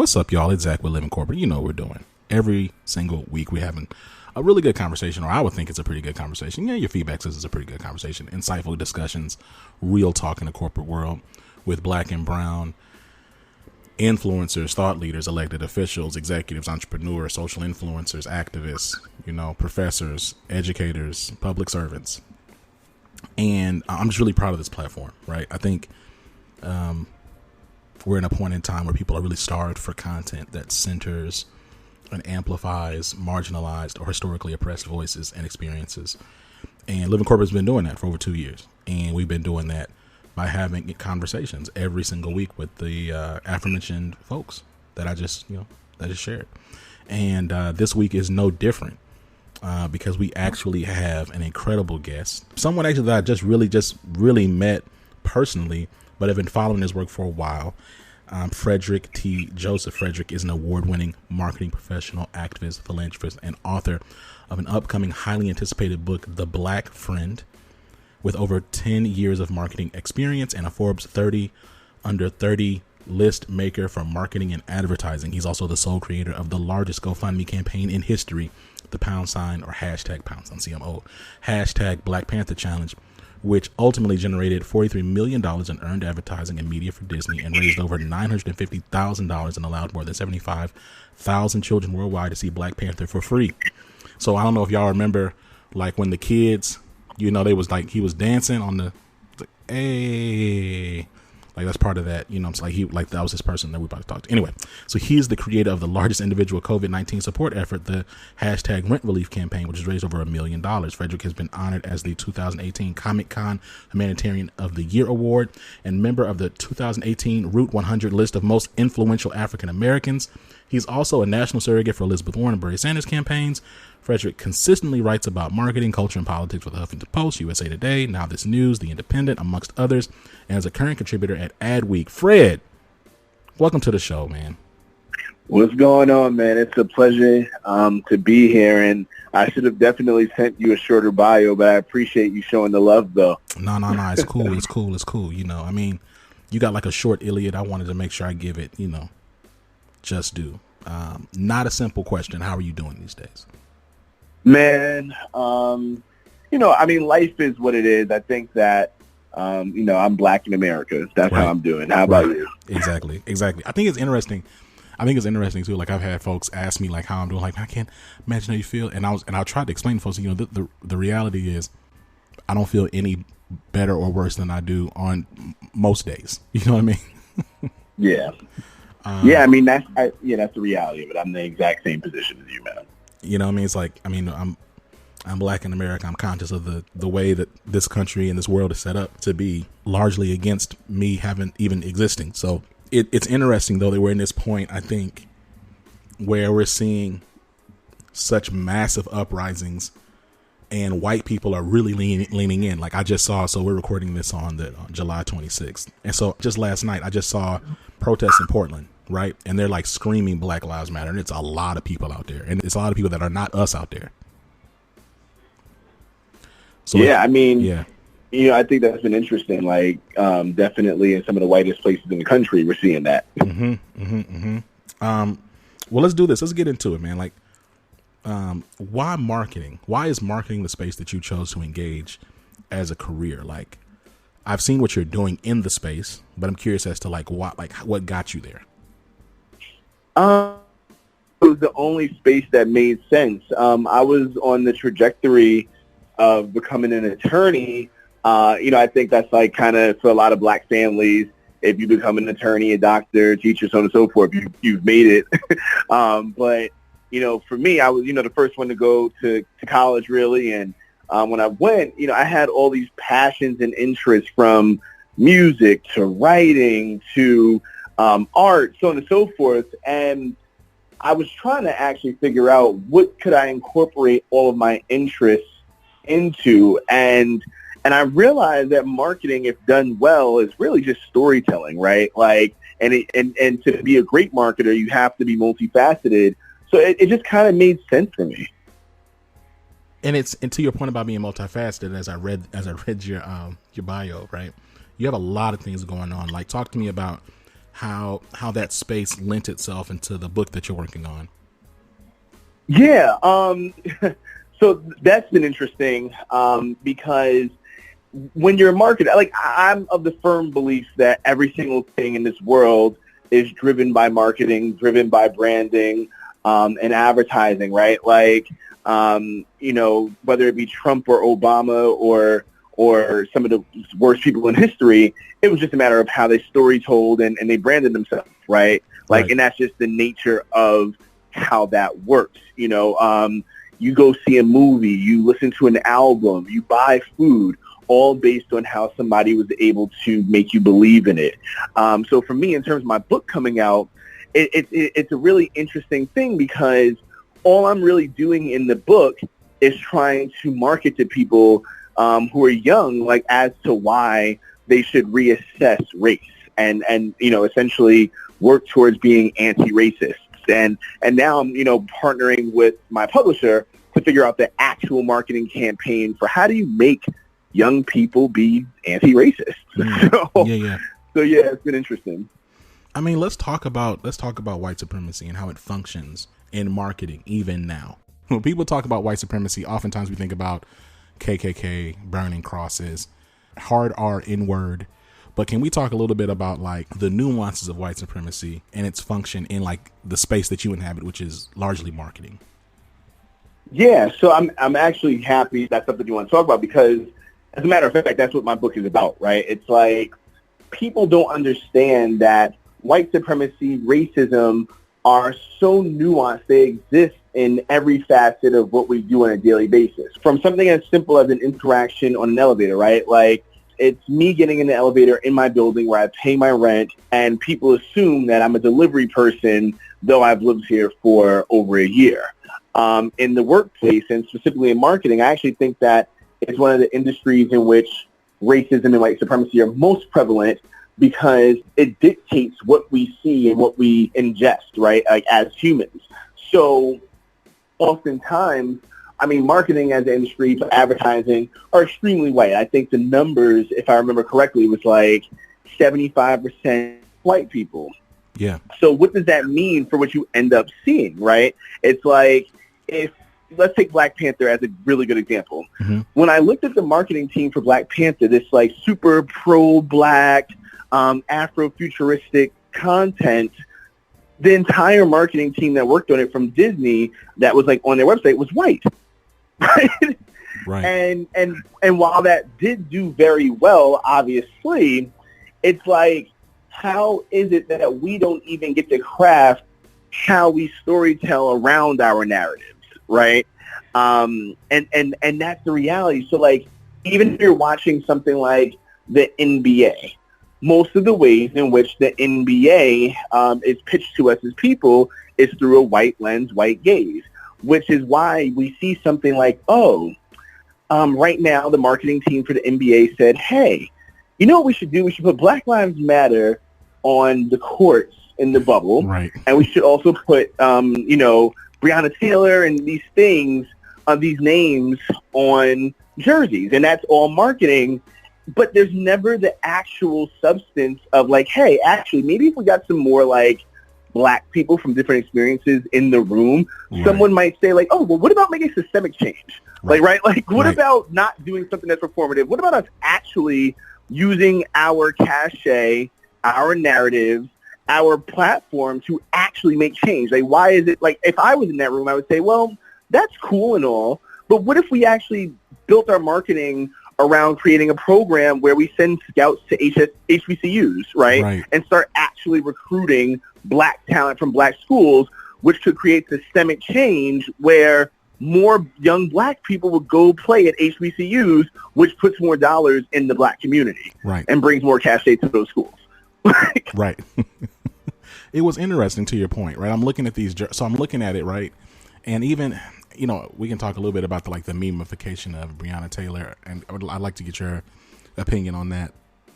What's up, y'all? It's Zach with Living Corporate. You know what we're doing. Every single week we're having a really good conversation, or I would think it's a pretty good conversation. Yeah, your feedback says it's a pretty good conversation. Insightful discussions, real talk in the corporate world with black and brown influencers, thought leaders, elected officials, executives, entrepreneurs, social influencers, activists, professors, educators, public servants. And I'm just really proud of this platform, right? I think we're in a point in time where people are really starved for content that centers and amplifies marginalized or historically oppressed voices and experiences. And Living Corporate has been doing that for over 2 years. And we've been doing that by having conversations every single week with the aforementioned folks that I just shared. And this week is no different because we actually have an incredible guest, someone actually that I just really met personally, but have been following his work for a while. Frederick T. Joseph. Frederick is an award-winning marketing professional, activist, philanthropist, and author of an upcoming highly anticipated book, The Black Friend, with over 10 years of marketing experience and a Forbes 30 under 30 list maker for marketing and advertising. He's also the sole creator of the largest GoFundMe campaign in history, the # or hashtag #CMO, hashtag Black Panther Challenge, which ultimately generated $43 million in earned advertising and media for Disney and raised over $950,000 and allowed more than 75,000 children worldwide to see Black Panther for free. So I don't know if y'all remember, like when the kids, they was like, he was dancing on the, hey, like that's part of that, it's like that was his person that we're about to talk to. Anyway, so he's the creator of the largest individual COVID-19 support effort, the hashtag Rent Relief campaign, which has raised over $1 million. Frederick has been honored as the 2018 Comic-Con Humanitarian of the Year Award and member of the 2018 Route 100 list of most influential African Americans. He's also a national surrogate for Elizabeth Warren and Bernie Sanders campaigns. Frederick consistently writes about marketing, culture, and politics for the Huffington Post, USA Today, Now This News, The Independent, amongst others, and is a current contributor at Adweek. Fred, welcome to the show, man. What's going on, man? It's a pleasure to be here, and I should have definitely sent you a shorter bio, but I appreciate you showing the love, though. No, it's cool. It's cool. You got like a short Iliad. I wanted to make sure I give it, just due. Not a simple question. How are you doing these days? Man, life is what it is. I think that, I'm black in America. That's right. How I'm doing. How about you? Exactly. I think it's interesting. Too. Like I've had folks ask me like how I'm doing. Like I can't imagine how you feel. And I tried to explain to folks, the reality is I don't feel any better or worse than I do on most days. You know what I mean? Yeah. That's the reality of it. I'm in the exact same position as you, man. You know what I mean? It's like, I'm black in America. I'm conscious of the way that this country and this world is set up to be largely against me having even existing. So it's interesting, though, that we're in this point, I think, where we're seeing such massive uprisings and white people are really leaning in. Like I just saw, so we're recording this on July 26th. And so just last night, I just saw protests in Portland. Right. And they're like screaming Black Lives Matter. And it's a lot of people out there. And it's a lot of people that are not us out there. So I think that's been interesting. Like, definitely in some of the whitest places in the country, we're seeing that. Well, let's do this. Let's get into it, man. Like, why marketing? Why is marketing the space that you chose to engage as a career? Like, I've seen what you're doing in the space, but I'm curious as to what got you there. It was the only space that made sense. I was on the trajectory of becoming an attorney. I think that's like kind of for a lot of black families. If you become an attorney, a doctor, teacher, so on and so forth, you've made it. But for me, I was the first one to go to college really, and when I went, I had all these passions and interests from music to writing to art, so on and so forth. And I was trying to actually figure out what could I incorporate all of my interests into. And I realized that marketing, if done well, is really just storytelling, right? Like, and to be a great marketer, you have to be multifaceted. So it just kind of made sense for me. And to your point about being multifaceted, as I read your bio, right? You have a lot of things going on. Like, talk to me about how that space lent itself into the book that you're working on. Yeah. So that's been interesting because when you're a marketer, like I'm of the firm belief that every single thing in this world is driven by marketing, driven by branding, and advertising, right? Like, whether it be Trump or Obama or some of the worst people in history, it was just a matter of how they story told and they branded themselves, right? Like, right. And that's just the nature of how that works. You go see a movie, you listen to an album, you buy food, all based on how somebody was able to make you believe in it. So for me, in terms of my book coming out, it's a really interesting thing because all I'm really doing in the book is trying to market to people who are young, like as to why they should reassess race and essentially work towards being anti-racist. And now I'm, partnering with my publisher to figure out the actual marketing campaign for how do you make young people be anti-racist. So yeah, it's been interesting. I mean, let's talk about white supremacy and how it functions in marketing even now. When people talk about white supremacy, oftentimes we think about KKK, burning crosses, hard R N-word. But can we talk a little bit about like the nuances of white supremacy and its function in like the space that you inhabit, which is largely marketing? Yeah, so I'm actually happy that's something you want to talk about because, as a matter of fact, that's what my book is about, right? It's like people don't understand that white supremacy, racism are so nuanced. They exist in every facet of what we do on a daily basis. From something as simple as an interaction on an elevator, right? Like, it's me getting in the elevator in my building where I pay my rent, and people assume that I'm a delivery person, though I've lived here for over a year. In the workplace, and specifically in marketing, I actually think that it's one of the industries in which racism and white supremacy are most prevalent because it dictates what we see and what we ingest, right, like as humans. So oftentimes, I mean, marketing as an industry, advertising are extremely white. I think the numbers, if I remember correctly, was like 75% white people. Yeah. So what does that mean for what you end up seeing, right? It's like, let's take Black Panther as a really good example. Mm-hmm. When I looked at the marketing team for Black Panther, this like super pro-Black, Afro-futuristic content, the entire marketing team that worked on it from Disney that was like on their website was white. Right. Right. And while that did do very well, obviously, it's like, how is it that we don't even get to craft how we storytell around our narratives, right? And that's the reality. So like, even if you're watching something like the NBA, most of the ways in which the NBA is pitched to us as people is through a white lens, white gaze, which is why we see something like, right now the marketing team for the NBA said, hey, you know what we should do? We should put Black Lives Matter on the courts in the bubble. Right. And we should also put, Breonna Taylor and these things, these names on jerseys. And that's all marketing. But there's never the actual substance of like, hey, actually, maybe if we got some more like Black people from different experiences in the room, right, someone might say like, oh, well, what about making systemic change? Right. Like, what right. about not doing something that's performative? What about us actually using our cachet, our narratives, our platform to actually make change? Like, why is it like, if I was in that room, I would say, well, that's cool and all, but what if we actually built our marketing around creating a program where we send scouts to HBCUs, right? And start actually recruiting Black talent from Black schools, which could create systemic change where more young Black people would go play at HBCUs, which puts more dollars in the Black community, right, and brings more cachet to those schools. Right. It was interesting to your point, right? I'm looking at these, so I'm looking at it, right? And even, we can talk a little bit about the memification of Breonna Taylor, and I'd like to get your opinion on that.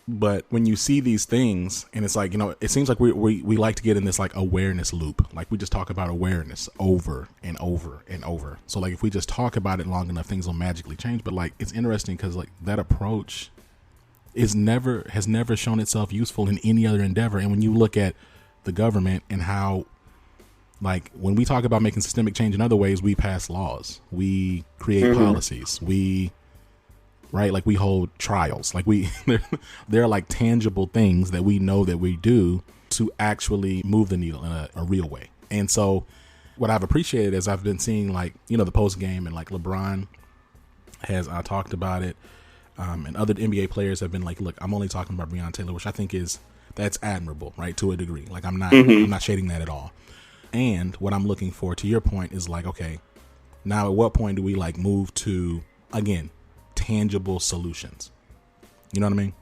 But when you see these things, and it's like, it seems like we like to get in this like awareness loop. Like we just talk about awareness over and over and over. So like if we just talk about it long enough, things will magically change. But like it's interesting because like that approach has never shown itself useful in any other endeavor. And when you look at the government and how, like, when we talk about making systemic change in other ways, we pass laws, we create policies, we hold trials, like there are like tangible things that we know that we do to actually move the needle in a real way. And so what I've appreciated is I've been seeing, like, you know, the post game, and like LeBron has talked about it, and other NBA players have been like, look, I'm only talking about Breonna Taylor, which I think that's admirable, right, to a degree. Like, I'm not shading that at all. And what I'm looking for, to your point, is like, okay, now at what point do we like move to, again, tangible solutions? You know what I mean?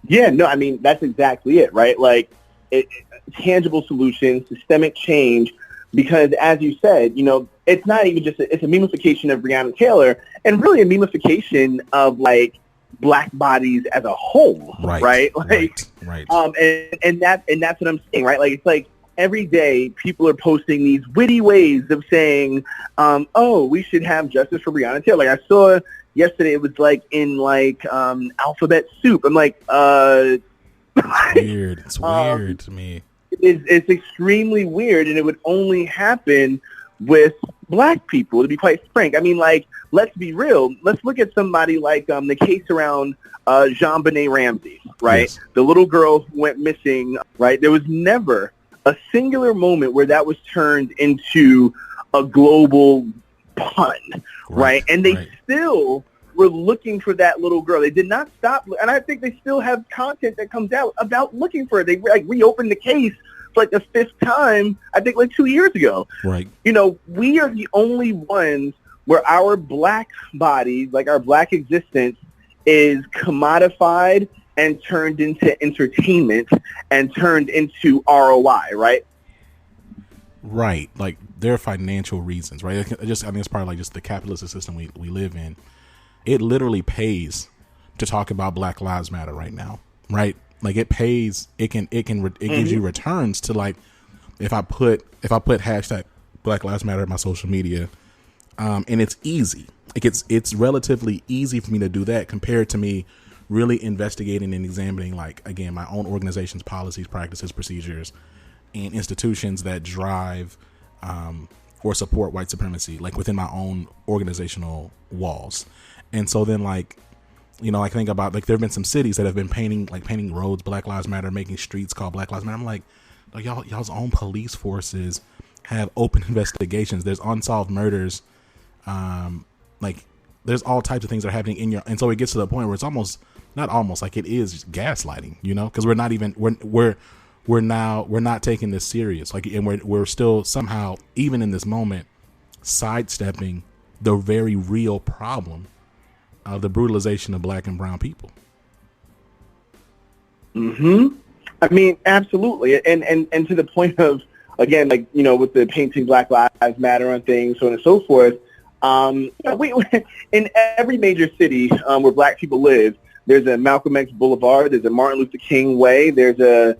Yeah, no, I mean, that's exactly it, right? Like, tangible solutions, systemic change, because as you said, you know, it's not even just, it's a memification of Breonna Taylor, and really a memification of, like, Black bodies as a whole, right? Like, right. And that's what I'm saying, right? Like, it's like every day people are posting these witty ways of saying, oh, we should have justice for Breonna Taylor. Like, I saw yesterday, it was like in like alphabet soup. I'm like, weird. It's weird to me. It's extremely weird, and it would only happen with Black people, to be quite frank. I mean, like, let's be real. Let's look at somebody like the case around JonBenet Ramsey, right? Yes. The little girl who went missing, right? There was never a singular moment where that was turned into a global pun, right? And they still were looking for that little girl. They did not stop, and I think they still have content that comes out about looking for her. They like reopened the case for like the 5th time, I think like 2 years ago. Right. You know, we are the only ones where our Black bodies, like our Black existence, is commodified and turned into entertainment and turned into ROI, right? Right. Like, there are financial reasons, right? I think it's part of like just the capitalist system we live in. It literally pays to talk about Black Lives Matter right now, right? Like, it pays. It gives you returns to, like, if I put hashtag Black Lives Matter in my social media, and it's easy. Like, it's relatively easy for me to do that compared to me really investigating and examining, like, again, my own organization's policies, practices, procedures, and institutions that drive or support white supremacy, like within my own organizational walls. And so then, like, you know, I think about, like, there have been some cities that have been painting roads Black Lives Matter, making streets called Black Lives Matter. I'm like y'all's own police forces have open investigations. There's unsolved murders. Like, there's all types of things that are happening in and so it gets to the point where it's almost, not almost, like, it is just gaslighting, you know, because we're not taking this serious. Like, and we're still somehow, even in this moment, sidestepping the very real problem of the brutalization of Black and brown people. I mean, absolutely. And to the point of, again, like, you know, with the painting Black Lives Matter on things, so on and so forth, we in every major city where Black people live, there's a Malcolm X Boulevard, there's a Martin Luther King Way, there's a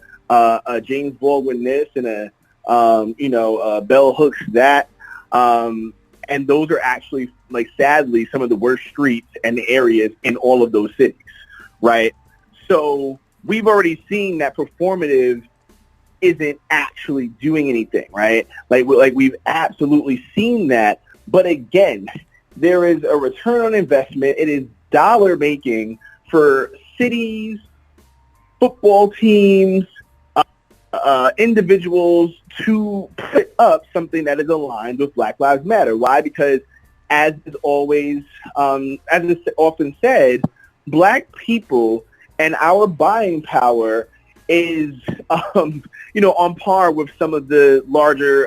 James Baldwin this, and a Bell Hooks that. And those are actually, like, sadly, some of the worst streets and areas in all of those cities, right? So we've already seen that performative isn't actually doing anything, right? Like we've absolutely seen that. But again, there is a return on investment. It is dollar making for cities, football teams, individuals to put up something that is aligned with Black Lives Matter. Why? Because, as is always, as is often said, Black people and our buying power is, on par with some of the larger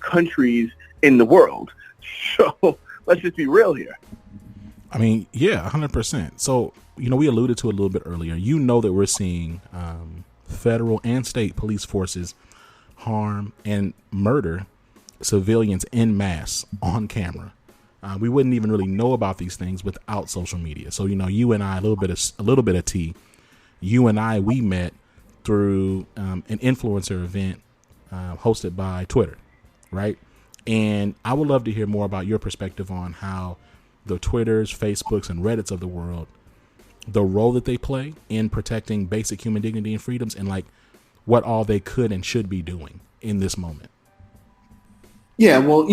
countries in the world. So let's just be real here. I mean, yeah, 100%. So, you know, we alluded to it a little bit earlier. You know that we're seeing federal and state police forces harm and murder civilians en masse on camera. We wouldn't even really know about these things without social media. So, you know, you and I, a little bit of tea. You and I, we met through an influencer event hosted by Twitter, right? And I would love to hear more about your perspective on how the Twitters, Facebooks, and Reddits of the world the role that they play in protecting basic human dignity and freedoms, and like what all they could and should be doing in this moment? Yeah, well,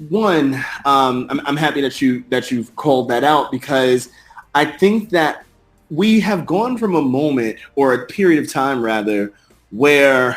one, I'm happy that you've called that out, because I think that we have gone from a moment, or a period of time rather, where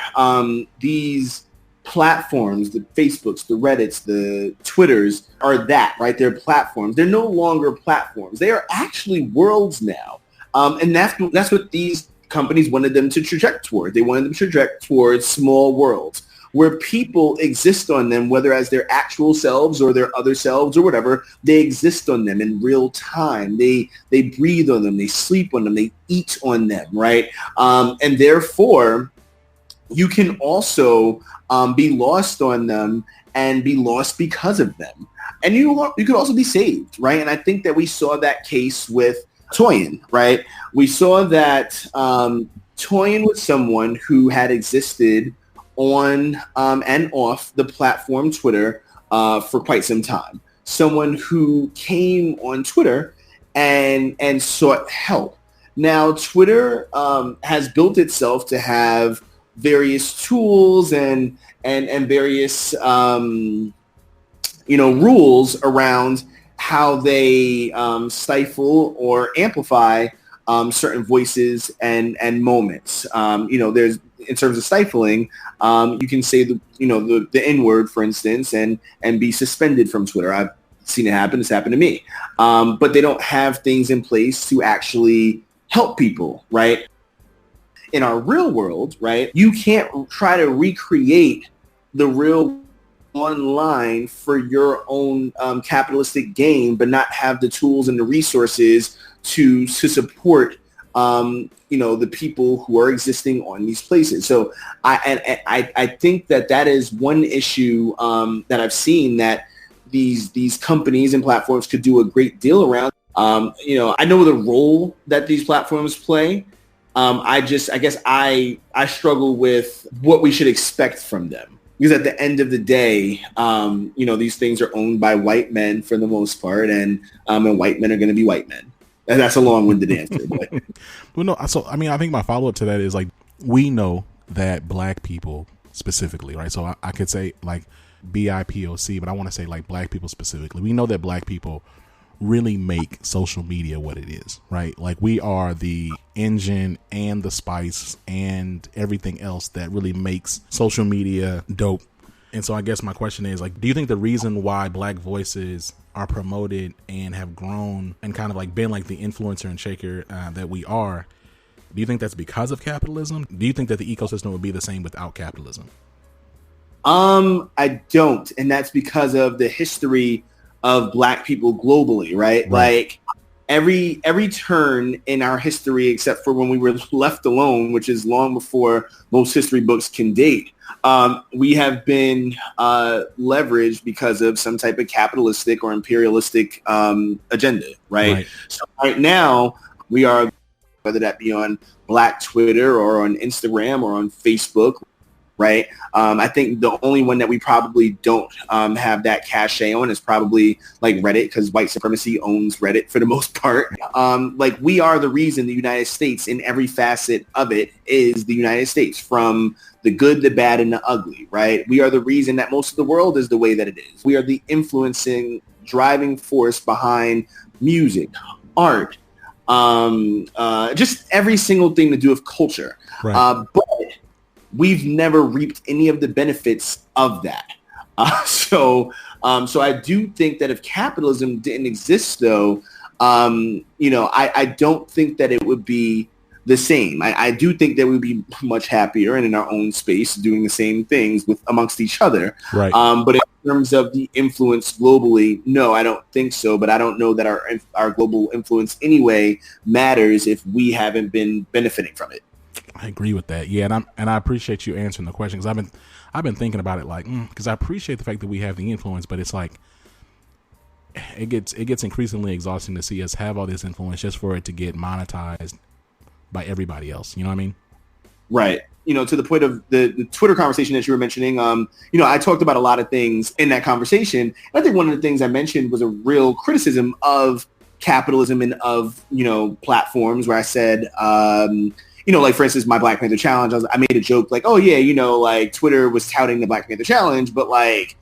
these platforms, the Facebooks, the Reddits, the Twitters, are that, right? They're platforms. They're no longer platforms. They are actually worlds now. And that's what these companies wanted them to traject toward. They wanted them to traject towards small worlds where people exist on them, whether as their actual selves or their other selves or whatever. They exist on them in real time. They breathe on them. They sleep on them. They eat on them, right? And therefore, you can also be lost on them and be lost because of them. And you could also be saved, right? And I think that we saw that case with Toyin, right? We saw that Toyin was someone who had existed on and off the platform Twitter for quite some time. Someone who came on Twitter and sought help. Now, Twitter has built itself to have various tools and various rules around how they stifle or amplify certain voices and moments. There's, in terms of stifling, you can say the N-word, for instance, and be suspended from Twitter. I've seen it happen. It's happened to me. But they don't have things in place to actually help people, right? In our real world, right, you can't try to recreate the real online for your own capitalistic gain, but not have the tools and the resources to support the people who are existing on these places. So I think that is one issue that I've seen that these companies and platforms could do a great deal around. I know the role that these platforms play. I guess I struggle with what we should expect from them, because at the end of the day, these things are owned by white men for the most part, and white men are going to be white men. And that's a long-winded answer. But. Well, no. So, I mean, I think my follow-up to that is, like, we know that black people specifically, right? So I could say like BIPOC, but I want to say like black people specifically. We know that black people really make social media what it is, right? Like, we are the engine and the spice and everything else that really makes social media dope. And so I guess my question is, like, do you think the reason why black voices are promoted and have grown and kind of like been like the influencer and shaker that we are, do you think that's because of capitalism? Do you think that the ecosystem would be the same without capitalism? I don't. And that's because of the history of black people globally, right? Like every turn in our history, except for when we were left alone, which is long before most history books can date, we have been leveraged because of some type of capitalistic or imperialistic agenda, right? So right now we are, whether that be on Black Twitter or on Instagram or on Facebook, right? I think the only one that we probably don't have that cachet on is probably like Reddit, because white supremacy owns Reddit for the most part. Like, we are the reason the United States, in every facet of it, is the United States, from the good, the bad, and the ugly, right? We are the reason that most of the world is the way that it is. We are the influencing, driving force behind music, art, just every single thing to do with culture. But we've never reaped any of the benefits of that. So I do think that if capitalism didn't exist, though, I don't think that it would be the same. I do think that we'd be much happier and in our own space doing the same things amongst each other. Right. But in terms of the influence globally, no, I don't think so. But I don't know that our global influence anyway matters if we haven't been benefiting from it. I agree with that. Yeah, and I appreciate you answering the question, because I've been thinking about it, like, because I appreciate the fact that we have the influence, but it's like it gets increasingly exhausting to see us have all this influence just for it to get monetized by everybody else. You know what I mean? Right. To the point of the Twitter conversation that you were mentioning, I talked about a lot of things in that conversation. I think one of the things I mentioned was a real criticism of capitalism and of, platforms where I said, like, for instance, my Black Panther Challenge, I made a joke like, oh, yeah, like Twitter was touting the Black Panther Challenge, but like,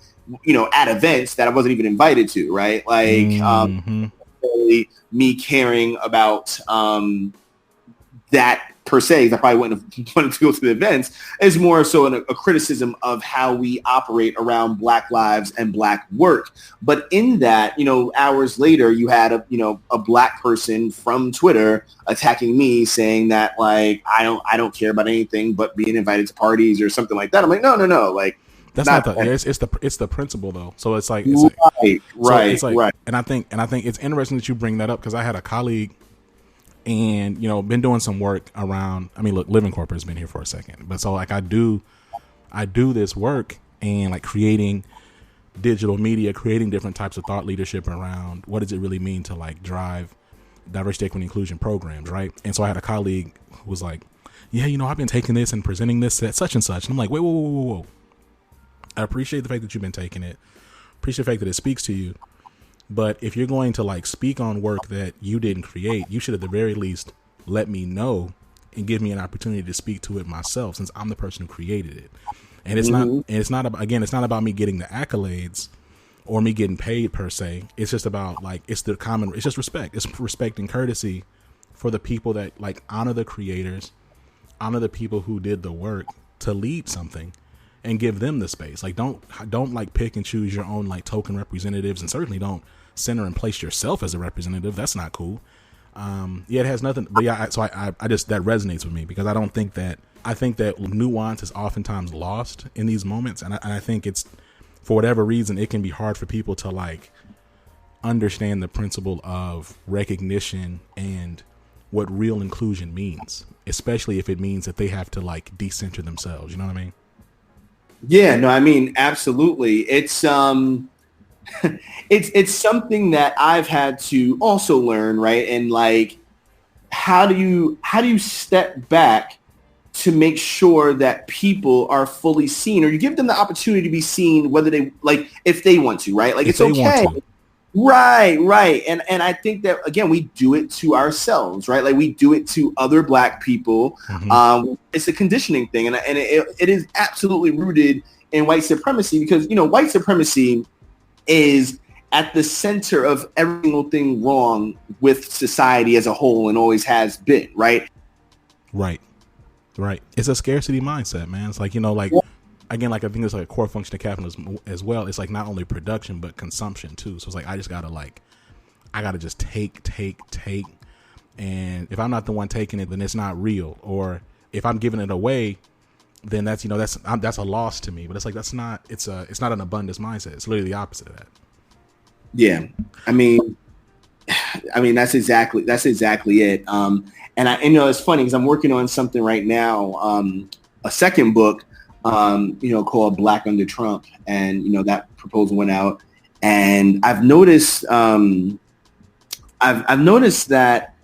at events that I wasn't even invited to, right? Like, really me caring about that per se, 'cause I probably wouldn't have wanted to go to the events, is more so a criticism of how we operate around Black lives and Black work. But in that, hours later, you had a Black person from Twitter attacking me, saying that like I don't care about anything but being invited to parties or something like that. I'm like, no, like. That's not the. It's the principle though. So it's like right. And I think it's interesting that you bring that up, because I had a colleague, and been doing some work around. I mean, look, Living Corporate has been here for a second, but so like I do this work and like creating digital media, creating different types of thought leadership around what does it really mean to like drive diversity, equity, inclusion programs, right? And so I had a colleague who was like, yeah, I've been taking this and presenting this at such and such, and I'm like, whoa. I appreciate the fact that you've been taking it. Appreciate the fact that it speaks to you. But if you're going to like speak on work that you didn't create, you should at the very least let me know and give me an opportunity to speak to it myself, since I'm the person who created it. And it's not about me getting the accolades or me getting paid per se. It's just about like, it's just respect. It's respect and courtesy for the people that like honor the creators, honor the people who did the work to lead something, and give them the space. Like, don't like pick and choose your own like token representatives, and certainly don't center and place yourself as a representative. That's not cool. It has nothing, but yeah, so I just, that resonates with me, because I think that nuance is oftentimes lost in these moments. And I think it's, for whatever reason, it can be hard for people to like understand the principle of recognition and what real inclusion means, especially if it means that they have to like decenter themselves. You know what I mean? Yeah, no, I mean, absolutely. It's it's something that I've had to also learn, right? And like, how do you step back to make sure that people are fully seen, or you give them the opportunity to be seen, whether they like, if they want to, right? Like, it's okay. Right. And I think that, again, we do it to ourselves, right? Like, we do it to other Black people. It's a conditioning thing. And it is absolutely rooted in white supremacy, because, white supremacy is at the center of every single thing wrong with society as a whole, and always has been, right? Right. It's a scarcity mindset, man. It's like, again, like I think it's like a core function of capitalism as well. It's like not only production, but consumption too. So it's like, I gotta just take. And if I'm not the one taking it, then it's not real. Or if I'm giving it away, then that's a loss to me. But it's like, it's not an abundance mindset. It's literally the opposite of that. Yeah. I mean, that's exactly it. And it's funny because I'm working on something right now, a second book, called Black Under Trump. And, that proposal went out, and I've noticed, I've noticed that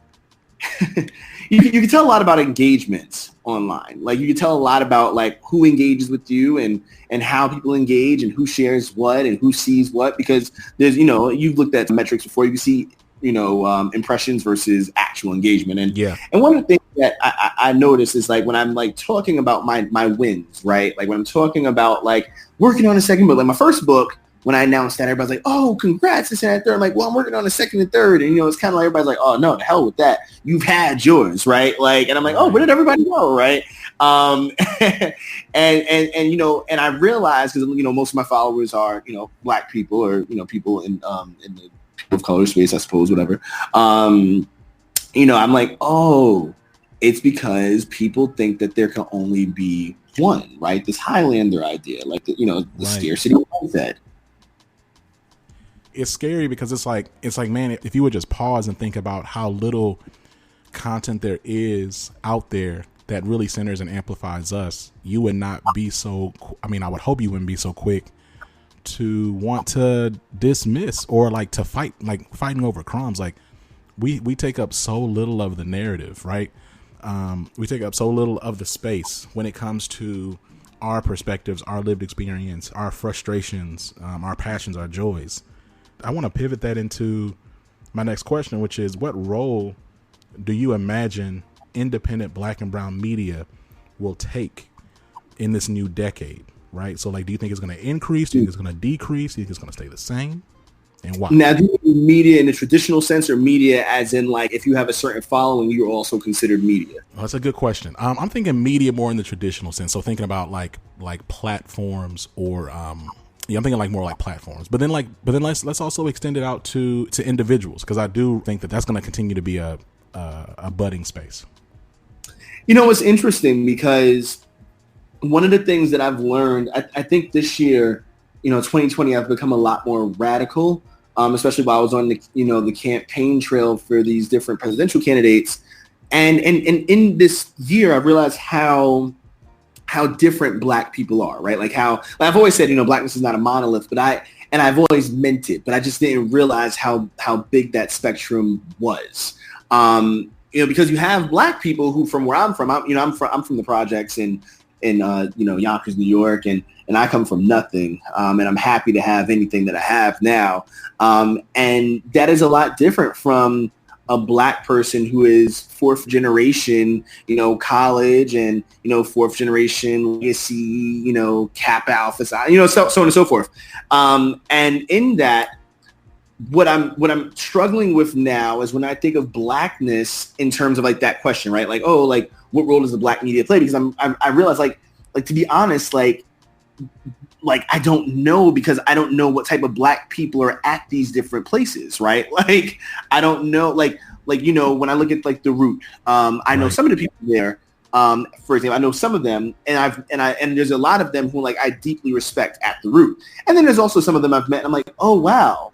you can tell a lot about engagements online. Like, you can tell a lot about like who engages with you and how people engage and who shares what and who sees what, because there's, you've looked at metrics before. You can see, impressions versus actual engagement. And one of the things that I notice is like when I'm like talking about my wins, right? Like when I'm talking about like working on a second book, like my first book, when I announced that, everybody's like, oh, congrats, this and that, third. I'm like, well, I'm working on a second and third. And, it's kind of like everybody's like, oh, no, the hell with that. You've had yours, right? Like, and I'm like, oh, where did everybody know, right? And I realized, because, most of my followers are, Black people, or, people in the people of color space, I suppose, whatever. I'm like, oh, it's because people think that there can only be one, right? This Highlander idea, like, the scarcity mindset. It's scary because it's like, man, if you would just pause and think about how little content there is out there that really centers and amplifies us, you would not be so, I would hope you wouldn't be so quick to want to dismiss or like to fight, like fighting over crumbs. Like we take up so little of the narrative, right? We take up so little of the space when it comes to our perspectives, our lived experience, our frustrations, our passions, our joys. I want to pivot that into my next question, which is, what role do you imagine independent Black and brown media will take in this new decade, right? So, like, do you think it's going to increase? Do you think it's going to decrease? Do you think it's going to stay the same? And why? Now, do you mean media in the traditional sense, or media as in, like, if you have a certain following, you're also considered media? Oh, that's a good question. I'm thinking media more in the traditional sense. So thinking about like platforms, or I'm thinking like more like platforms. But then let's also extend it out to individuals, because I do think that that's going to continue to be a budding space. You know, it's interesting because one of the things that I've learned, I think this year, 2020, I've become a lot more radical, especially while I was on the campaign trail for these different presidential candidates. And in this year, I've realized how different Black people are, right? Like I've always said, Blackness is not a monolith, but I've always meant it, but I just didn't realize how big that spectrum was. Because you have Black people who, from where I'm from, I'm from the projects in Yonkers, New York, and I come from nothing, and I'm happy to have anything that I have now, and that is a lot different from a Black person who is fourth generation, college, and fourth generation legacy, Cap Alpha, so on and so forth, and in that, what I'm struggling with now is when I think of Blackness in terms of like that question, right? Like, oh, like what role does the Black media play? Because I realize like to be honest, like I don't know, because I don't know what type of Black people are at these different places, right? Like I don't know, like when I look at like the Root, I know some of the people there. For example, I know some of them, and there's a lot of them who like I deeply respect at the Root, and then there's also some of them I've met, and I'm like, oh wow.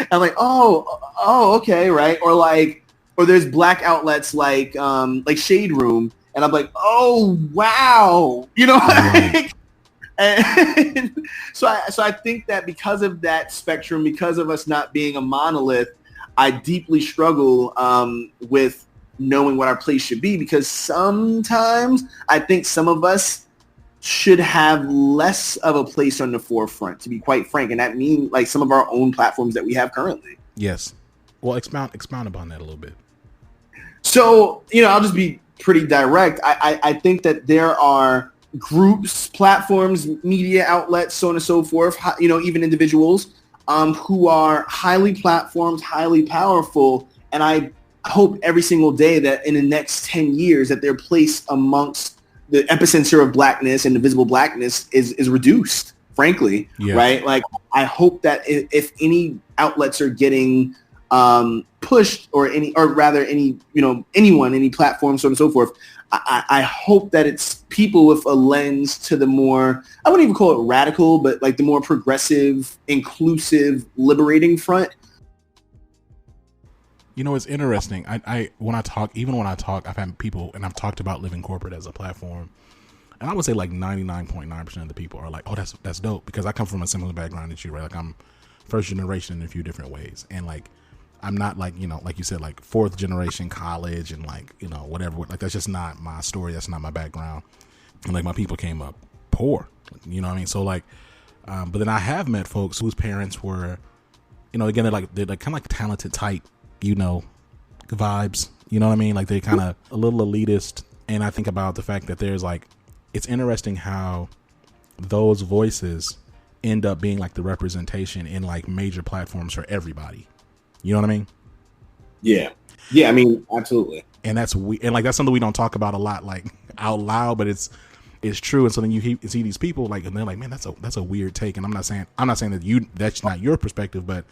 I'm like, oh, okay, right? Or there's Black outlets like Shade Room, and I'm like, oh wow, like, and so I think that because of that spectrum, because of us not being a monolith, I deeply struggle with knowing what our place should be, because sometimes I think some of us should have less of a place on the forefront, to be quite frank. And that means like some of our own platforms that we have currently. Yes. Well, expound upon that a little bit. So, I'll just be pretty direct. I think that there are groups, platforms, media outlets, so on and so forth, even individuals who are highly platformed, highly powerful. And I hope every single day that in the next 10 years that their place amongst the epicenter of Blackness and the visible Blackness is reduced, frankly, right? Like, I hope that if any outlets are getting pushed, or anyone, any platform, so on and so forth, I hope that it's people with a lens to the more, I wouldn't even call it radical, but like the more progressive, inclusive, liberating front. It's interesting. When I talk, I've had people, and I've talked about Living Corporate as a platform, and I would say like 99.9% of the people are like, oh, that's dope, because I come from a similar background as you, right? Like I'm first generation in a few different ways, and like I'm not like, like you said, like fourth generation college and like, whatever. Like that's just not my story. That's not my background. And like my people came up poor, what I mean? So like, but then I have met folks whose parents were, again, they're kind of like talented type, vibes, what I mean? Like they kind of a little elitist. And I think about the fact that there's like, it's interesting how those voices end up being like the representation in like major platforms for everybody. You know what I mean? Yeah. Yeah. I mean, absolutely. And that's something we don't talk about a lot, like out loud, but it's true. And so then you see these people like, and they're like, man, that's a weird take. And I'm not saying that that's not your perspective, but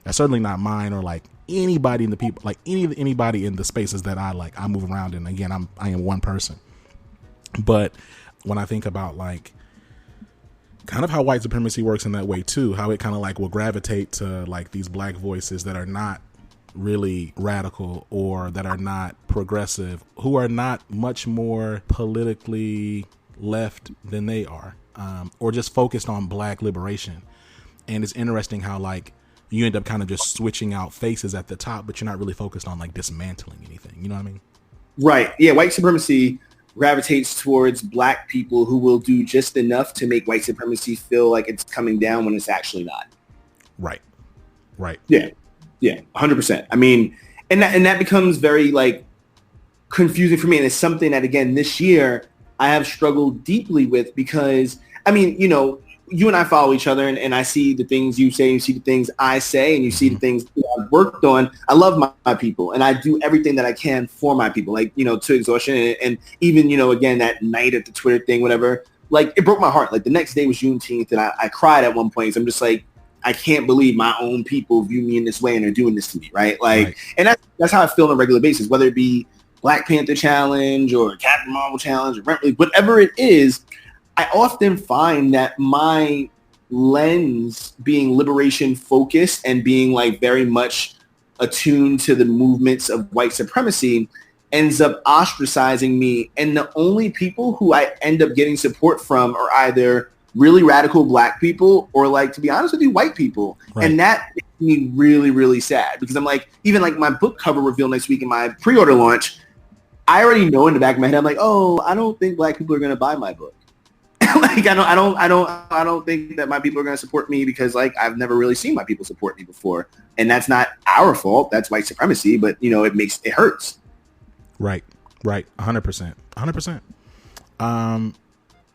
that's certainly not mine, or like anybody in the people, like anybody in the spaces that I move around in. Again, I am one person. But when I think about like kind of how white supremacy works in that way too, how it kind of like will gravitate to like these Black voices that are not really radical, or that are not progressive, who are not much more politically left than they are, or just focused on Black liberation. And it's interesting how like you end up kind of just switching out faces at the top, but you're not really focused on like dismantling anything. You know what I mean? Right. Yeah. White supremacy gravitates towards Black people who will do just enough to make white supremacy feel like it's coming down when it's actually not. Right. Right. Yeah. Yeah. 100%. I mean, and that becomes very like confusing for me. And it's something that, again, this year I have struggled deeply with because, I mean, you know, you and I follow each other and I see the things you say, you see the things I say, and you see the things I've worked on. I love my people and I do everything that I can for my people, like, you know, to exhaustion. And even, you know, again, that night at the Twitter thing, whatever, like it broke my heart. Like the next day was Juneteenth and I cried at one point. So I'm just like, I can't believe my own people view me in this way and they're doing this to me. Right. Like, and that's how I feel on a regular basis, whether it be Black Panther Challenge or Captain Marvel Challenge or whatever it is. I often find that my lens being liberation focused and being like very much attuned to the movements of white supremacy ends up ostracizing me. And the only people who I end up getting support from are either really radical Black people or, like, to be honest with you, white people. Right. And that makes me really, really sad because I'm like, even like my book cover reveal next week in my pre-order launch, I already know in the back of my head, I'm like, oh, I don't think Black people are going to buy my book. Like I don't think that my people are going to support me because, like, I've never really seen my people support me before, and that's not our fault. That's white supremacy, but you know, it hurts. Right, 100%.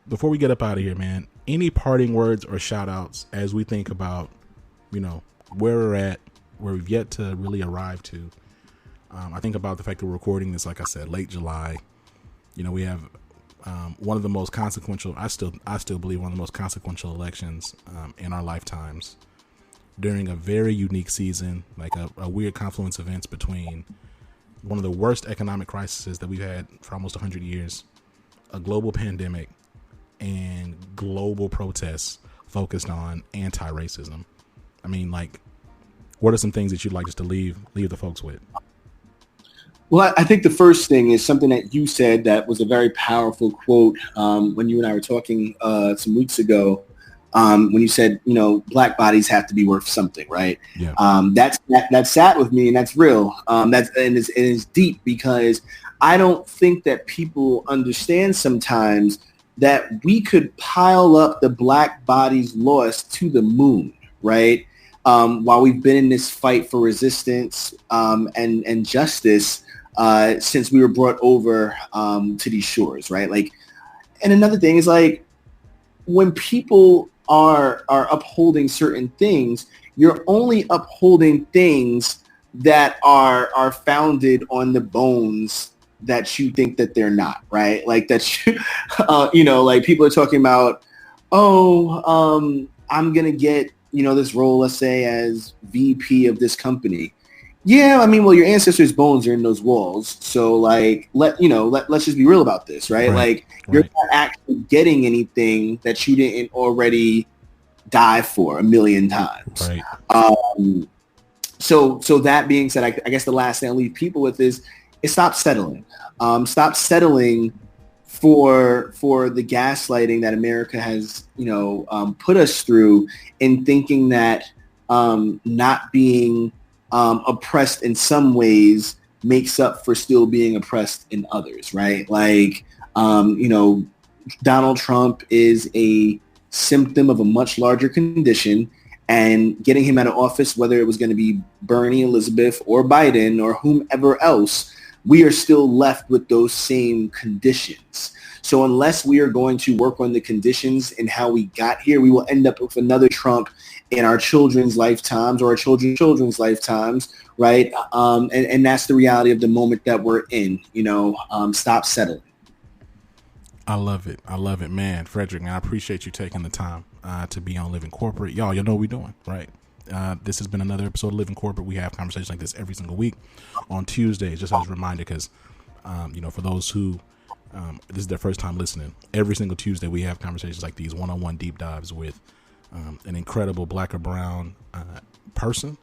Before we get up out of here, man, any parting words or shout outs as we think about, you know, where we're at, where we've yet to really arrive to. I think about the fact that we're recording this, like I said, late July. You know, we have one of the most consequential, I still believe one of the most consequential elections in our lifetimes during a very unique season, like a weird confluence of events between one of the worst economic crises that we've had for almost 100 years, a global pandemic, and global protests focused on anti-racism. I mean, like, what are some things that you'd like just to leave the folks with? Well, I think the first thing is something that you said that was a very powerful quote when you and I were talking some weeks ago when you said, you know, Black bodies have to be worth something, right? Yeah. That sat with me, and that's real. It is deep because I don't think that people understand sometimes that we could pile up the Black bodies lost to the moon, right? While we've been in this fight for resistance and justice since we were brought over to these shores, right? Like, and another thing is, like, when people are upholding certain things, you're only upholding things that are founded on the bones that you think that they're not, right? Like that, you know, like people are talking about, I'm gonna get, you know, this role, let's say, as VP of this company. Yeah, I mean, well, your ancestors' bones are in those walls. So, like, let's just be real about this, right? Like, you're not actually getting anything that you didn't already die for 1,000,000 times. Right. So that being said, I guess the last thing I leave people with is stop settling. Stop settling for the gaslighting that America has, you know, put us through in thinking that not being oppressed in some ways makes up for still being oppressed in others, right? Like, you know, Donald Trump is a symptom of a much larger condition, and getting him out of office, whether it was going to be Bernie, Elizabeth, or Biden, or whomever else, we are still left with those same conditions. So unless we are going to work on the conditions and how we got here, we will end up with another Trump in our children's lifetimes or our children's lifetimes, right? And that's the reality of the moment that we're in, you know. Stop settling. I love it, man. Frederick, man, I appreciate you taking the time to be on Living Corporate. Y'all know what we're doing, right? This has been another episode of Living Corporate. We have conversations like this every single week on Tuesdays, just as a reminder, because, you know, for those who, this is their first time listening, every single Tuesday we have conversations like these, one-on-one deep dives with an incredible Black or brown person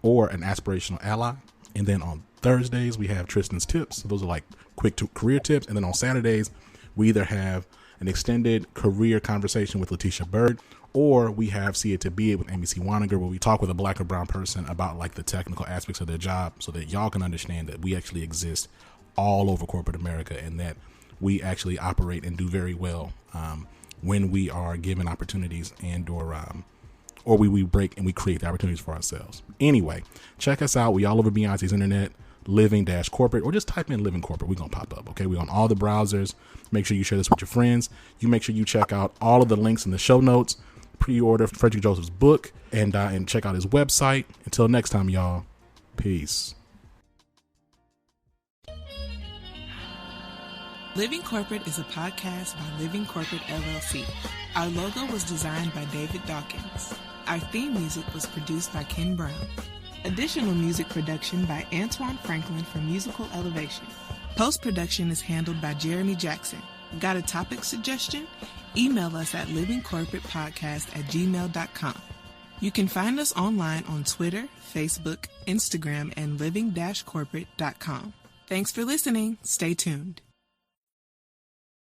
or an aspirational ally. And then on Thursdays, we have Tristan's tips. So those are like quick career tips. And then on Saturdays, we either have an extended career conversation with Letitia Bird, or we have See It to Be It with Amy C. Waniger, where we talk with a Black or brown person about like the technical aspects of their job so that y'all can understand that we actually exist all over corporate America and that we actually operate and do very well when we are given opportunities and or or we break and we create the opportunities for ourselves. Anyway, check us out. We all over Beyonce's internet, living-corporate, or just type in living corporate. We're going to pop up. Okay. We're on all the browsers. Make sure you share this with your friends. You make sure you check out all of the links in the show notes, pre-order Frederick Joseph's book, and check out his website. Until next time, y'all. Peace. Living Corporate is a podcast by Living Corporate LLC. Our logo was designed by David Dawkins. Our theme music was produced by Ken Brown. Additional music production by Antoine Franklin for Musical Elevation. Post-production is handled by Jeremy Jackson. Got a topic suggestion? Email us at livingcorporatepodcast@gmail.com. You can find us online on Twitter, Facebook, Instagram, and living-corporate.com. Thanks for listening. Stay tuned.